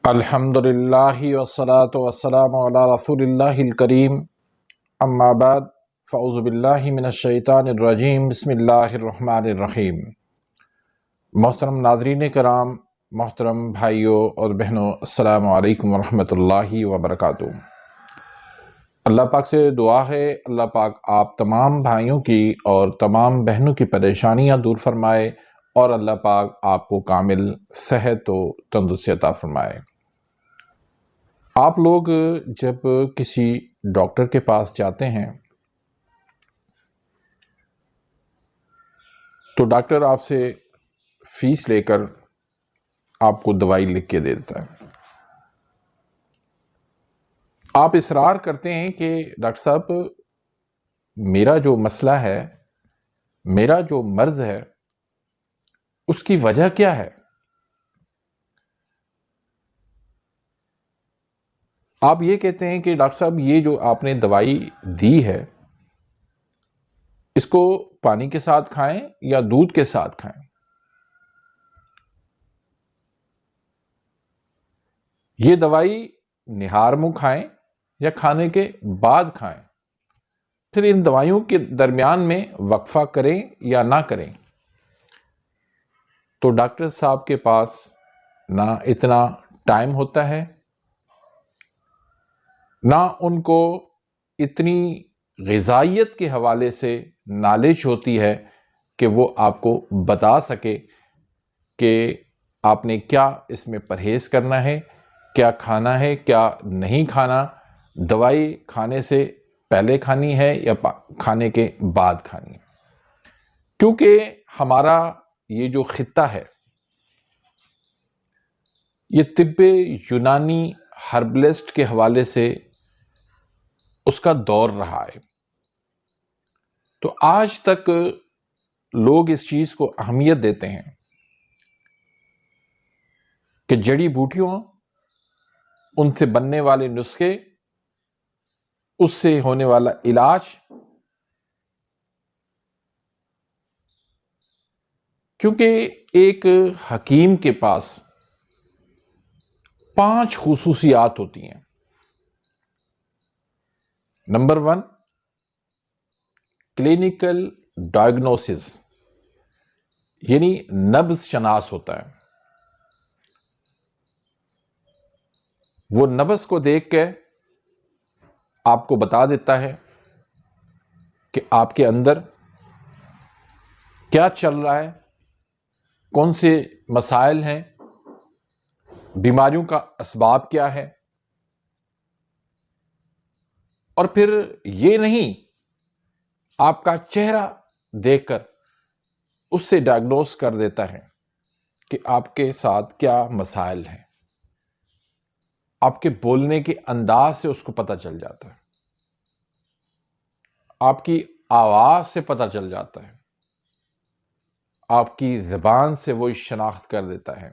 الحمدللہ والصلاة والسلام علی رسول اللہ الکریم، اما بعد فاعوذ باللہ من الشیطان الرجیم، بسم اللہ الرحمن الرحیم۔ محترم ناظرین کرام، محترم بھائیوں اور بہنوں، السلام علیکم ورحمۃ اللہ وبرکاتہ۔ اللہ پاک سے دعا ہے اللہ پاک آپ تمام بھائیوں کی اور تمام بہنوں کی پریشانیاں دور فرمائے اور اللہ پاک آپ کو کامل صحت و تندرستی عطا فرمائے۔ آپ لوگ جب کسی ڈاکٹر کے پاس جاتے ہیں تو ڈاکٹر آپ سے فیس لے کر آپ کو دوائی لکھ کے دے دیتا ہے۔ آپ اصرار کرتے ہیں کہ ڈاکٹر صاحب میرا جو مسئلہ ہے، میرا جو مرض ہے، اس کی وجہ کیا ہے؟ آپ یہ کہتے ہیں کہ ڈاکٹر صاحب یہ جو آپ نے دوائی دی ہے اس کو پانی کے ساتھ کھائیں یا دودھ کے ساتھ کھائیں۔ یہ دوائی نہار منہ کھائیں یا کھانے کے بعد کھائیں، پھر ان دوائیوں کے درمیان میں وقفہ کریں یا نہ کریں۔ تو ڈاکٹر صاحب کے پاس نہ اتنا ٹائم ہوتا ہے، نہ ان کو اتنی غذائیت کے حوالے سے نالج ہوتی ہے کہ وہ آپ کو بتا سکے کہ آپ نے کیا اس میں پرہیز کرنا ہے، کیا کھانا ہے، کیا نہیں کھانا، دوائی کھانے سے پہلے کھانی ہے یا کھانے کے بعد کھانی ہے۔ کیونکہ ہمارا یہ جو خطہ ہے یہ طب یونانی ہربلسٹ کے حوالے سے اس کا دور رہا ہے، تو آج تک لوگ اس چیز کو اہمیت دیتے ہیں کہ جڑی بوٹیوں، ان سے بننے والے نسخے، اس سے ہونے والا علاج، کیونکہ ایک حکیم کے پاس 5 خصوصیات ہوتی ہیں۔ نمبر 1، کلینیکل ڈائگنوسس، یعنی نبض شناس ہوتا ہے۔ وہ نبض کو دیکھ کے آپ کو بتا دیتا ہے کہ آپ کے اندر کیا چل رہا ہے، کون سے مسائل ہیں، بیماریوں کا اسباب کیا ہے۔ اور پھر یہ نہیں، آپ کا چہرہ دیکھ کر اس سے ڈائگنوز کر دیتا ہے کہ آپ کے ساتھ کیا مسائل ہیں۔ آپ کے بولنے کے انداز سے اس کو پتہ چل جاتا ہے، آپ کی آواز سے پتہ چل جاتا ہے، آپ کی زبان سے وہ شناخت کر دیتا ہے،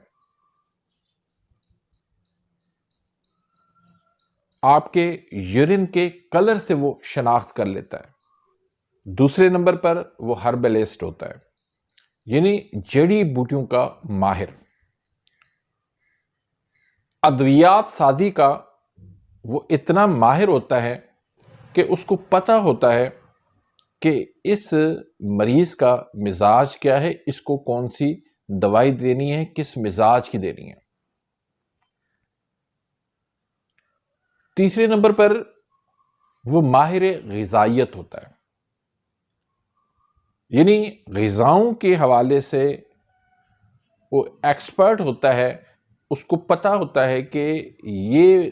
آپ کے یورین کے کلر سے وہ شناخت کر لیتا ہے۔ دوسرے نمبر پر وہ ہربلسٹ ہوتا ہے، یعنی جڑی بوٹیوں کا ماہر، ادویات سازی کا وہ اتنا ماہر ہوتا ہے کہ اس کو پتہ ہوتا ہے کہ اس مریض کا مزاج کیا ہے، اس کو کون سی دوائی دینی ہے، کس مزاج کی دینی ہے۔ تیسرے نمبر پر وہ ماہر غذائیت ہوتا ہے، یعنی غذاؤں کے حوالے سے وہ ایکسپرٹ ہوتا ہے، اس کو پتہ ہوتا ہے کہ یہ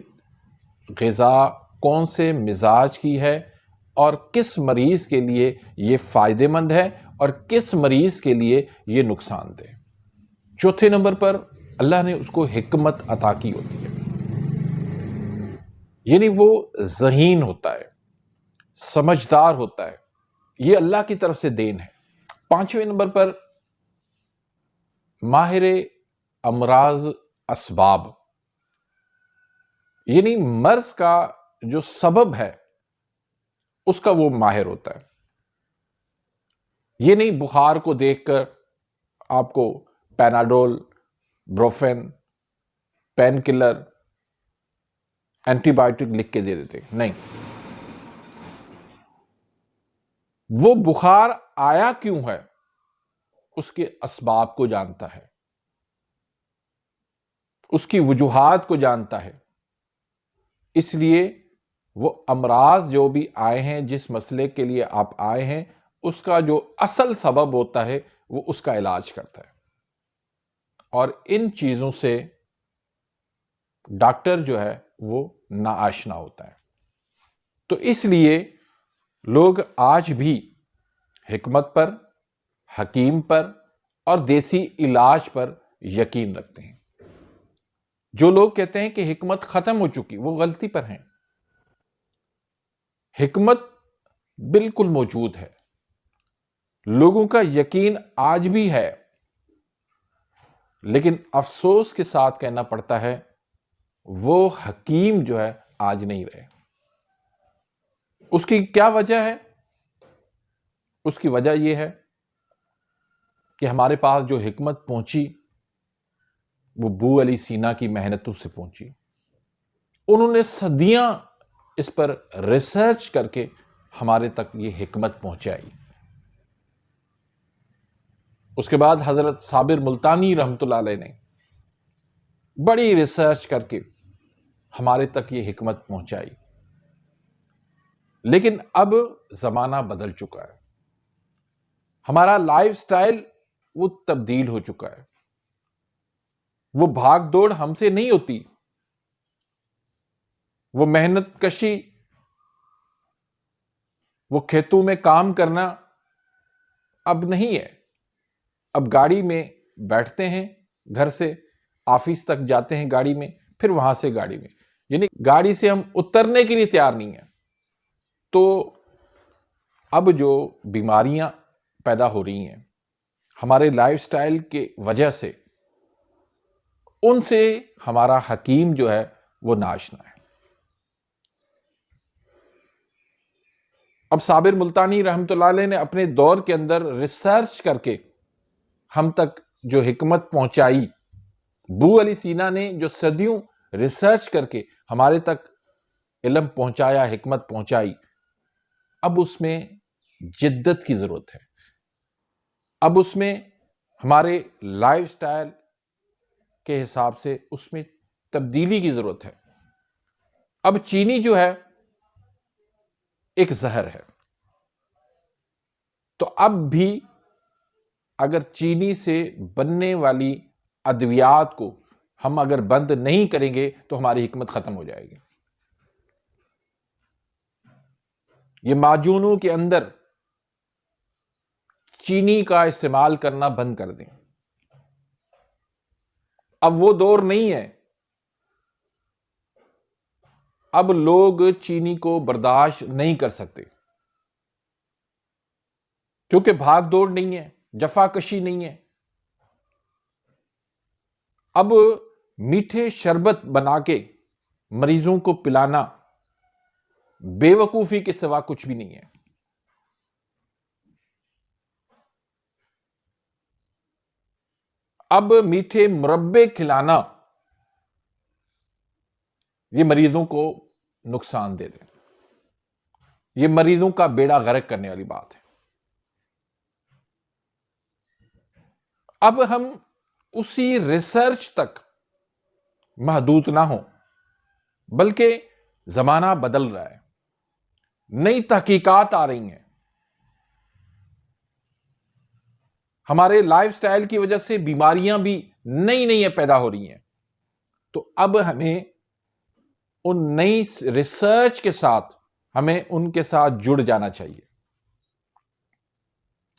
غذا کون سے مزاج کی ہے اور کس مریض کے لیے یہ فائدہ مند ہے اور کس مریض کے لیے یہ نقصان دہ۔ چوتھے نمبر پر اللہ نے اس کو حکمت عطا کی ہوتی ہے، یعنی وہ ذہین ہوتا ہے، سمجھدار ہوتا ہے، یہ اللہ کی طرف سے دین ہے۔ پانچویں نمبر پر ماہر امراض اسباب، یعنی مرض کا جو سبب ہے اس کا وہ ماہر ہوتا ہے۔ یہ نہیں بخار کو دیکھ کر آپ کو Panadol, Brufen, painkiller antibiotic لکھ کے دے دیتے، نہیں، وہ بخار آیا کیوں ہے اس کے اسباب کو جانتا ہے، اس کی وجوہات کو جانتا ہے، اس لیے وہ امراض جو بھی آئے ہیں، جس مسئلے کے لیے آپ آئے ہیں، اس کا جو اصل سبب ہوتا ہے وہ اس کا علاج کرتا ہے۔ اور ان چیزوں سے ڈاکٹر جو ہے وہ ناآشنا ہوتا ہے۔ تو اس لیے لوگ آج بھی حکمت پر، حکیم پر اور دیسی علاج پر یقین رکھتے ہیں۔ جو لوگ کہتے ہیں کہ حکمت ختم ہو چکی، وہ غلطی پر ہیں۔ حکمت بالکل موجود ہے، لوگوں کا یقین آج بھی ہے، لیکن افسوس کے ساتھ کہنا پڑتا ہے وہ حکیم جو ہے آج نہیں رہے۔ اس کی کیا وجہ ہے؟ اس کی وجہ یہ ہے کہ ہمارے پاس جو حکمت پہنچی وہ ابو علی سینا کی محنتوں سے پہنچی۔ انہوں نے صدیاں اس پر ریسرچ کر کے ہمارے تک یہ حکمت پہنچائی۔ اس کے بعد حضرت صابر ملتانی رحمۃ اللہ علیہ نے بڑی ریسرچ کر کے ہمارے تک یہ حکمت پہنچائی۔ لیکن اب زمانہ بدل چکا ہے، ہمارا لائف سٹائل وہ تبدیل ہو چکا ہے، وہ بھاگ دوڑ ہم سے نہیں ہوتی، وہ محنت کشی، وہ کھیتوں میں کام کرنا اب نہیں ہے۔ اب گاڑی میں بیٹھتے ہیں، گھر سے آفس تک جاتے ہیں گاڑی میں، پھر وہاں سے گاڑی میں، یعنی گاڑی سے ہم اترنے کے لیے تیار نہیں ہیں۔ تو اب جو بیماریاں پیدا ہو رہی ہیں ہمارے لائف سٹائل کے وجہ سے، ان سے ہمارا حکیم جو ہے وہ ناآشنا ہے۔ اب صابر ملتانی رحمۃ اللہ علیہ نے اپنے دور کے اندر ریسرچ کر کے ہم تک جو حکمت پہنچائی، ابو علی سینا نے جو صدیوں ریسرچ کر کے ہمارے تک علم پہنچایا، حکمت پہنچائی، اب اس میں جدت کی ضرورت ہے، اب اس میں ہمارے لائف سٹائل کے حساب سے اس میں تبدیلی کی ضرورت ہے۔ اب چینی جو ہے ایک زہر ہے، تو اب بھی اگر چینی سے بننے والی ادویات کو ہم اگر بند نہیں کریں گے تو ہماری حکمت ختم ہو جائے گی۔ یہ معجونوں کے اندر چینی کا استعمال کرنا بند کر دیں۔ اب وہ دور نہیں ہے، اب لوگ چینی کو برداشت نہیں کر سکتے، کیونکہ بھاگ دوڑ نہیں ہے، جفا کشی نہیں ہے۔ اب میٹھے شربت بنا کے مریضوں کو پلانا بے وقوفی کے سوا کچھ بھی نہیں ہے۔ اب میٹھے مربے کھلانا یہ مریضوں کو نقصان دے دے، یہ مریضوں کا بیڑا غرق کرنے والی بات ہے۔ اب ہم اسی ریسرچ تک محدود نہ ہوں، بلکہ زمانہ بدل رہا ہے، نئی تحقیقات آ رہی ہیں، ہمارے لائف سٹائل کی وجہ سے بیماریاں بھی نئی نئی پیدا ہو رہی ہیں۔ تو اب ہمیں ان نئی ریسرچ کے ساتھ ہمیں ان کے ساتھ جڑ جانا چاہیے،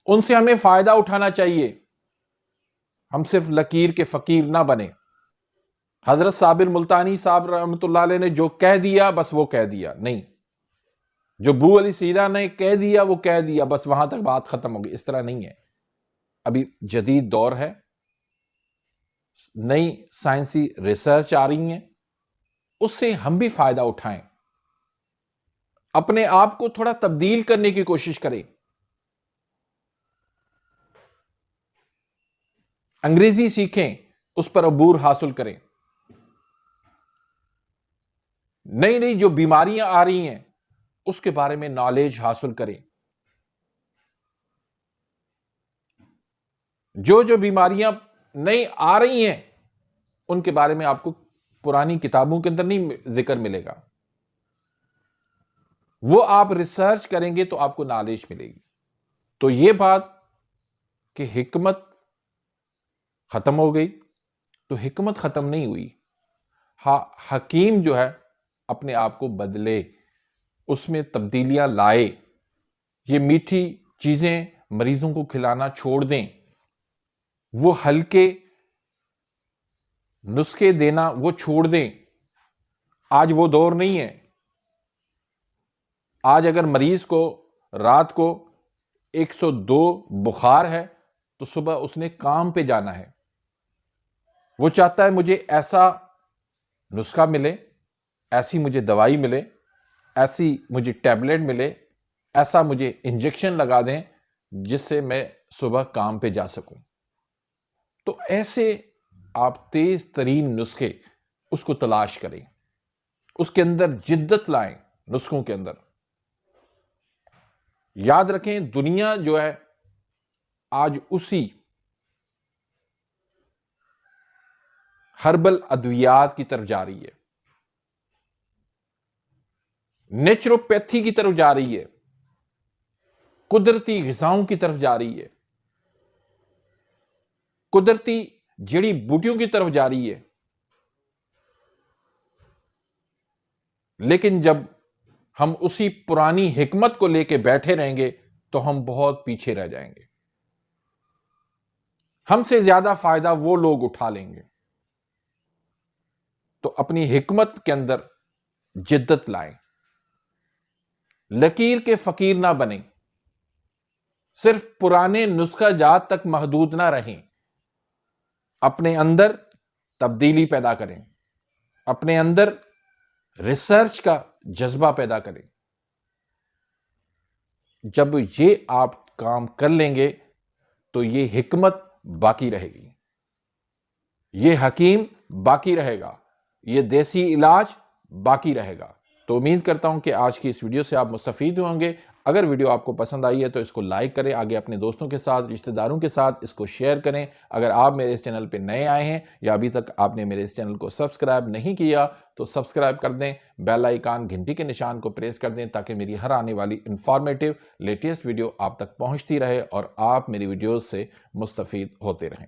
ان سے ہمیں فائدہ اٹھانا چاہیے، ہم صرف لکیر کے فقیر نہ بنے۔ حضرت صابر ملتانی صاحب رحمۃ اللہ علیہ نے جو کہہ دیا بس وہ کہہ دیا نہیں، جو ابو علی سینا نے کہہ دیا وہ کہہ دیا، بس وہاں تک بات ختم ہو گئی، اس طرح نہیں ہے۔ ابھی جدید دور ہے، نئی سائنسی ریسرچ آ رہی ہیں، اس سے ہم بھی فائدہ اٹھائیں، اپنے آپ کو تھوڑا تبدیل کرنے کی کوشش کریں۔ انگریزی سیکھیں، اس پر عبور حاصل کریں، نئی نئی جو بیماریاں آ رہی ہیں اس کے بارے میں نالج حاصل کریں. جو بیماریاں نئی آ رہی ہیں ان کے بارے میں آپ کو پرانی کتابوں کے اندر نہیں ذکر ملے گا. وہ آپ ریسرچ کریں گے تو آپ کو نالج ملے گی. تو یہ بات کہ حکمت ختم ہو گئی، تو حکمت ختم نہیں ہوئی. ہاں، حکیم جو ہے اپنے آپ کو بدلے، اس میں تبدیلیاں لائے. یہ میٹھی چیزیں مریضوں کو کھلانا چھوڑ دیں، وہ ہلکے نسخے دینا وہ چھوڑ دیں. آج وہ دور نہیں ہے. آج اگر مریض کو رات کو 102 بخار ہے تو صبح اس نے کام پہ جانا ہے. وہ چاہتا ہے مجھے ایسا نسخہ ملے، ایسی مجھے دوائی ملے، ایسی مجھے ٹیبلٹ ملے، ایسا مجھے انجیکشن لگا دیں جس سے میں صبح کام پہ جا سکوں. تو ایسے آپ تیز ترین نسخے اس کو تلاش کریں، اس کے اندر جدت لائیں. نسخوں کے اندر یاد رکھیں دنیا جو ہے آج اسی ہربل ادویات کی طرف جا رہی ہے، نیچروپیتھی کی طرف جا رہی ہے، قدرتی غذاؤں کی طرف جا رہی ہے، قدرتی جڑی بوٹیوں کی طرف جا رہی ہے. لیکن جب ہم اسی پرانی حکمت کو لے کے بیٹھے رہیں گے تو ہم بہت پیچھے رہ جائیں گے. ہم سے زیادہ فائدہ وہ لوگ اٹھا لیں گے. تو اپنی حکمت کے اندر جدت لائیں، لکیر کے فقیر نہ بنیں، صرف پرانے نسخہ جات تک محدود نہ رہیں. اپنے اندر تبدیلی پیدا کریں، اپنے اندر ریسرچ کا جذبہ پیدا کریں. جب یہ آپ کام کر لیں گے تو یہ حکمت باقی رہے گی، یہ حکیم باقی رہے گا، یہ دیسی علاج باقی رہے گا. تو امید کرتا ہوں کہ آج کی اس ویڈیو سے آپ مستفید ہوں گے. اگر ویڈیو آپ کو پسند آئی ہے تو اس کو لائک کریں، آگے اپنے دوستوں کے ساتھ، رشتہ داروں کے ساتھ اس کو شیئر کریں. اگر آپ میرے اس چینل پہ نئے آئے ہیں یا ابھی تک آپ نے میرے اس چینل کو سبسکرائب نہیں کیا تو سبسکرائب کر دیں، بیل آئیکن گھنٹی کے نشان کو پریس کر دیں تاکہ میری ہر آنے والی انفارمیٹیو لیٹسٹ ویڈیو آپ تک پہنچتی رہے اور آپ میری ویڈیوز سے مستفید ہوتے رہیں.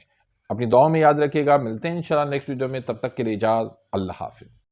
اپنی دعاؤں میں یاد رکھیے گا. ملتے ہیں انشاءاللہ نیکسٹ ویڈیو میں. تب تک کے لیے اجازت. اللہ حافظ.